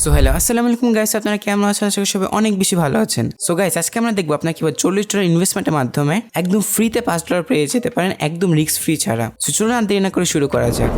So hello আসসালামু আলাইকুম guys, আপনারা কেমন আছেন? আশা করি সবাই অনেক বেশি ভালো আছেন। সো গাইস, আজকে আমরা দেখবো আপনারা কিভাবে $40 ইনভেস্টমেন্টের মাধ্যমে একদম ফ্রিতে $5 পেয়ে যেতে পারেন, একদম রিস্ক ফ্রি ছাড়া। সো চলুন আর দেরি না করে শুরু করা যাক।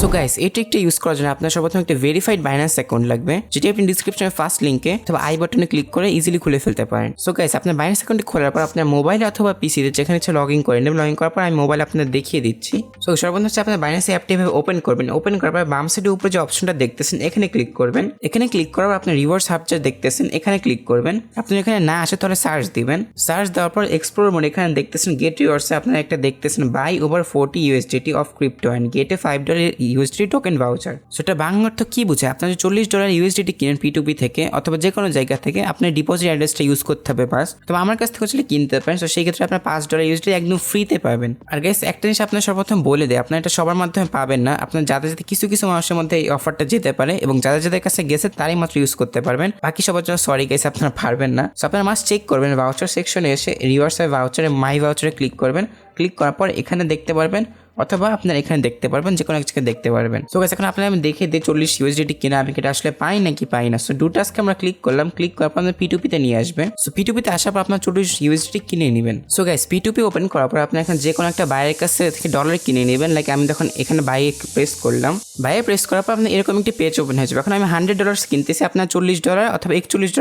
সো গাইস, এই ট্রিকটা ইউজ করার জন্য আপনার সর্বপ্রথম একটা ভেরিফাইড বাইন্যান্স অ্যাকাউন্ট লাগবে, যেটি আপনি ডিসক্রিপশনের ফার্স্ট লিঙ্কে অথবা আই বাটনে ক্লিক করে ইজিলি খুলে ফেলতে পারেন। সো গাইস, আপনার বাইন্যান্স অ্যাকাউন্টটি খোলার পর আপনার মোবাইলে অথবা পিসিতে যেখানে ইচ্ছে লগ ইন করে নেবেন। লগ ইন করার পর আমি মোবাইল আপনাদের দেখিয়ে দিচ্ছি। সো সর্বপ্রথম হচ্ছে আপনার বাইন্যান্স অ্যাপটি এভাবে ওপেন করবেন। ওপেন করার পর বাম সাইডের উপরে যে অপশনটা দেখতেছেন এখানে ক্লিক করবেন। এখানে ক্লিক করার পর আপনার রিভার্স হাবচার দেখতেছেন, এখানে ক্লিক করবেন। আপনি এখানে না আসে তাহলে সার্চ দিবেন। সার্চ দেওয়ার পর এক্সপ্লোর মোড এখানে দেখতেছেন গেট রিওয়ার্ডসে আপনারা একটা দেখতেছেন buy over 40 USDT of crypto and get a $5 USDT token voucher. সেটা বাংলা অর্থ কি বুঝে? আপনার যে $40 USDT কিনেন P2P থেকে অথবা যে কোনো জায়গা থেকে, আপনার ডিপোজিট অ্যাড্রেসটা ইউজ করতে হবে বাস। তবে আমার কাছ থেকে আসলে কিনতে পারেন। তো সেই ক্ষেত্রে আপনার $5 USDT একদম ফ্রিতে পাবেন। আর গাইস, একটা জিনিস আপনার সর্বপ্রথম বলে দেয়, আপনার এটা সবার মাধ্যমে পাবেন না। আপনার যাদের যাতে কিছু কিছু মানুষের মধ্যে এই অফারটা যেতে পারে এবং যাদের কাছে গেছে তারাই মাত্র ইউজ করতে পারবেন। বাকি সবার জন্য সরি গাইস, আপনারা পারবেন না। সো আপনারা মাস্ট চেক করবেন, ভাউচার সেকশনে এসে রিভার্স ভাউচারে মাই ভাউচারে ক্লিক করবেন। ক্লিক করার পর এখানে দেখতে পারবেন অথবা আপনার এখানে দেখতে পারবেন, যে কোনো এক জায়গায় দেখতে পারবেন। সো গাইস, এখন আপনারা আমি দেখে দিই $40 USDT কিনা আমি এটা আসলে পাই নাকি পাই না। সো ডু টাস্কে আমরা ক্লিক করলাম। ক্লিক করার পর আপনার P2P-তে নিয়ে আসবে। সো P2P-তে আসার পর আপনার $40 USDT কিনে নেবেন। সো গাইস, P2P ওপেন করার পর আপনি এখন যে কোনো একটা বাইরের কাছে থেকে ডলার কিনে নেবেন। লাইক আমি দেখুন এখানে বাইরে প্রেস করলাম। বাইরে প্রেস করার পর আপনি এরকম একটি পেজ ওপেন হয়ে যাবে। এখন আমি $100 কিনতেছি, আপনার $40 অথবা $41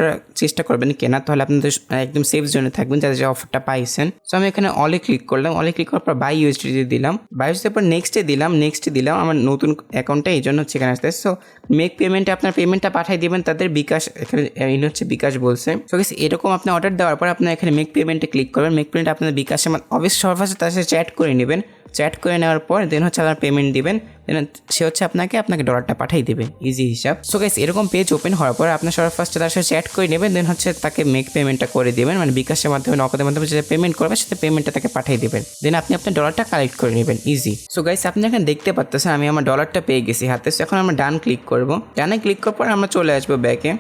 চেষ্টা করবেন কেনা, তাহলে আপনাদের একদম সেফ জোনে থাকবেন যাদের যে অফারটা পাইছেন। সো আমি এখানে অলে ক্লিক করলাম। অলে ক্লিক করার পর বাই USDT দিলাম। বাই USDT পর নেক্সটে দিলাম আমার নতুন অ্যাকাউন্টটা, এই জন্য হচ্ছে এখানে আসতে। সো মেক পেমেন্টে আপনার পেমেন্টটা পাঠিয়ে দিবেন তাদের বিকাশ, এখানে হচ্ছে বিকাশ বলছে। সো গাইস, এরকম আপনি অর্ডার দেওয়ার পর আপনার এখানে মেক পেমেন্টে ক্লিক করবেন। মেক পেমেন্ট আপনাদের বিকাশে অবশ্যই সর্বশেষে তার সাথে চ্যাট করে নেবেন। চ্যাট করে নেওয়ার পর দেন হচ্ছে আপনার পেমেন্ট দিবেন। দেন সে হচ্ছে আপনাকে ডলারটা পাঠিয়ে দেবে, ইজি হিসাব। সো গাইস, এরকম পেজ ওপেন হওয়ার পর আপনার সবার ফার্স্টে তার সাথে চ্যাট করে নেবেন। দেন হচ্ছে তাকে মেক পেমেন্টটা করে দেবেন, মানে বিকাশের মাধ্যমে নগদের মাধ্যমে যে পেমেন্ট করবে সেটা পেমেন্টটা তাকে পাঠিয়ে দেবেন। দেন আপনি আপনার ডলারটা কালেক্ট করে নেবেন, ইজি। সো গাইস, আপনি এখানে দেখতে পাচ্ছেন আমি আমার ডলারটা পেয়ে গেছি হাতে। এখন আমরা ডান ক্লিক করব। ডানে ক্লিক করার পর আমরা চলে আসবো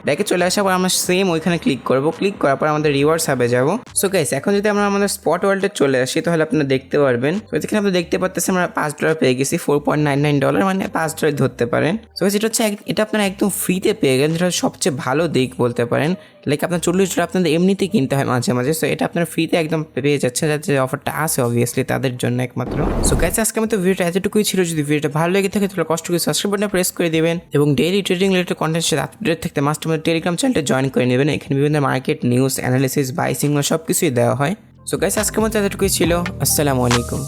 ব্যাকে চলে আসার পর আমরা সেম ওইখানে ক্লিক করব। ক্লিক করার পর আমাদের রিওয়ার্ডস হাবে যাব। সো গাইস, এখন যদি আমরা আমাদের স্পট ওয়ালেটে চলে আসি তাহলে আপনারা দেখতে পারবেন। তো এখানে আপনি দেখতে পাচ্ছেন আমরা $5 পেয়ে গেছি, $4.99, মানে $5 ধরতে পারেন। সো এটা হচ্ছে এটা আপনারা একদম ফ্রিতে পেয়ে গেলেন, যেটা সবচেয়ে ভালো দিক বলতে পারেন। লাইক আপনার $40 আপনাদের এমনিতেই কিনতে হয় মাঝে মাঝে। সো এটা আপনার ফ্রিতে একদম পেয়ে যাচ্ছে, যাতে অফারটা আসে অবভিয়াসলি তাদের জন্য একমাত্র। সো গাইস, আজকে আমাদের ভিডিওটা এতটুকুই ছিল। যদি ভিডিওটা ভালো লেগে থাকে তাহলে কষ্ট করে সাবস্ক্রাইব বাটনে প্রেস করে দিবেন এবং ডেইলি ট্রেডিং রিলেটেড কন্টেন্টের সাথে আপডেট থাকতে মাস্ট আমাদের টেলিগ্রাম চ্যানেলটা জয়েন করে নেবেন। এখানে বিভিন্ন market news, analysis, by signal সব কিছুই দেওয়া হয়। সো গাইস, আজকের মতো এতটুকুই ছিল। আসসালামু আলাইকুম।